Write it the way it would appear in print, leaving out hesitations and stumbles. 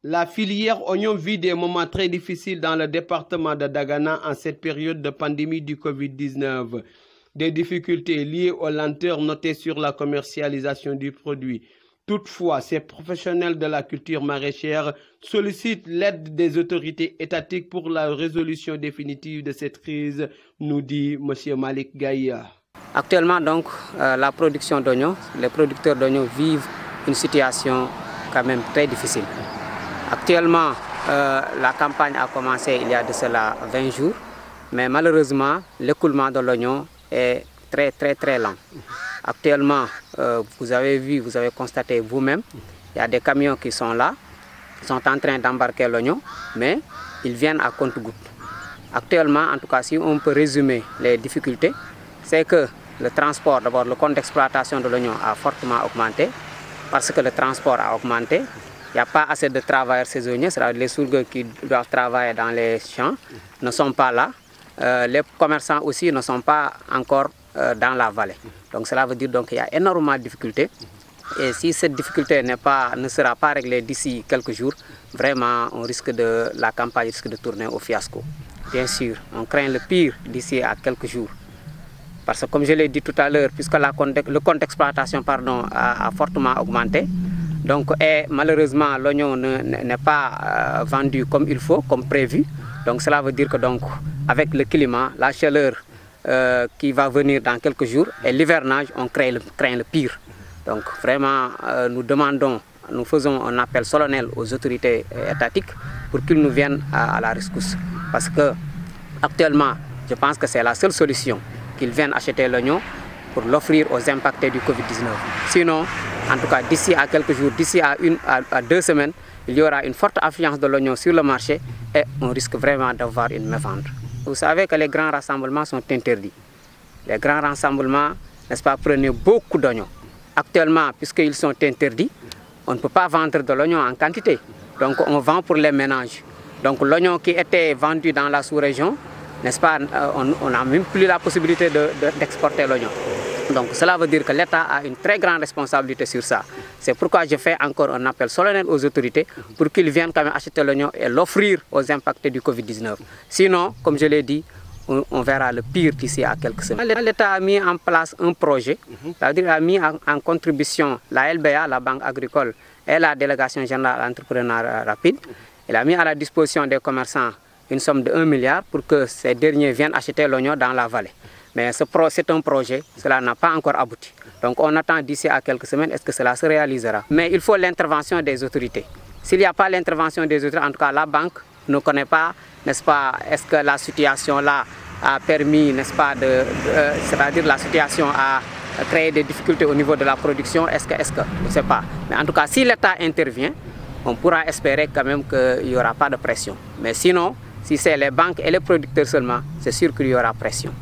La filière oignon vit des moments très difficiles dans le département de Dagana en cette période de pandémie du Covid-19. Des difficultés liées aux lenteurs notées sur la commercialisation du produit. Toutefois, ces professionnels de la culture maraîchère sollicitent l'aide des autorités étatiques pour la résolution définitive de cette crise, nous dit M. Malik Gaïa. Actuellement, donc, la production d'oignons, les producteurs d'oignons vivent une situation quand même très difficile. Actuellement, la campagne a commencé il y a de cela 20 jours, mais malheureusement, l'écoulement de l'oignon est très lent. Actuellement, vous avez constaté vous-même, il y a des camions qui sont là, qui sont en train d'embarquer l'oignon, mais ils viennent à compte-gouttes. Actuellement, en tout cas, si on peut résumer les difficultés, c'est que le transport, d'abord le compte d'exploitation de l'oignon a fortement augmenté, parce que le transport a augmenté. Il n'y a pas assez de travailleurs saisonniers, c'est-à-dire les sourds qui doivent travailler dans les champs ne sont pas là. Les commerçants aussi ne sont pas encore dans la vallée. Donc cela veut dire qu'il y a énormément de difficultés. Et si cette difficulté ne sera pas réglée d'ici quelques jours, vraiment la campagne risque de tourner au fiasco. Bien sûr, on craint le pire d'ici à quelques jours. Parce que comme je l'ai dit tout à l'heure, puisque le compte d'exploitation a fortement augmenté, donc, malheureusement, l'oignon n'est pas vendu comme il faut, comme prévu. Donc cela veut dire que avec le climat, la chaleur qui va venir dans quelques jours et l'hivernage, on craint le pire. Donc vraiment, nous faisons un appel solennel aux autorités étatiques pour qu'ils nous viennent à la rescousse. Parce que actuellement, je pense que c'est la seule solution, qu'ils viennent acheter l'oignon pour l'offrir aux impactés du Covid-19. Sinon, en tout cas, d'ici à quelques jours, d'ici à 2 semaines, il y aura une forte affluence de l'oignon sur le marché et on risque vraiment d'avoir une mévente. Vous savez que les grands rassemblements sont interdits. Les grands rassemblements, n'est-ce pas, prenaient beaucoup d'oignons. Actuellement, puisqu'ils sont interdits, on ne peut pas vendre de l'oignon en quantité. Donc on vend pour les ménages. Donc l'oignon qui était vendu dans la sous-région, n'est-ce pas, on n'a même plus la possibilité d'exporter l'oignon. Donc cela veut dire que l'État a une très grande responsabilité sur ça. C'est pourquoi je fais encore un appel solennel aux autorités pour qu'ils viennent quand même acheter l'oignon et l'offrir aux impactés du Covid-19. Sinon, comme je l'ai dit, on verra le pire d'ici à quelques semaines. L'État a mis en place un projet, c'est-à-dire a mis en contribution la LBA, la Banque agricole, et la Délégation générale à l'entrepreneuriat rapide. Il a mis à la disposition des commerçants une somme de 1 milliard pour que ces derniers viennent acheter l'oignon dans la vallée. Mais c'est un projet, cela n'a pas encore abouti. Donc on attend d'ici à quelques semaines, est-ce que cela se réalisera? Mais il faut l'intervention des autorités. S'il n'y a pas l'intervention des autorités, en tout cas la banque ne connaît pas, n'est-ce pas, est-ce que la situation là a permis, n'est-ce pas, c'est-à-dire la situation a créé des difficultés au niveau de la production, est-ce que, je ne sais pas. Mais en tout cas, si l'État intervient, on pourra espérer quand même qu'il n'y aura pas de pression. Mais sinon, si c'est les banques et les producteurs seulement, c'est sûr qu'il y aura pression.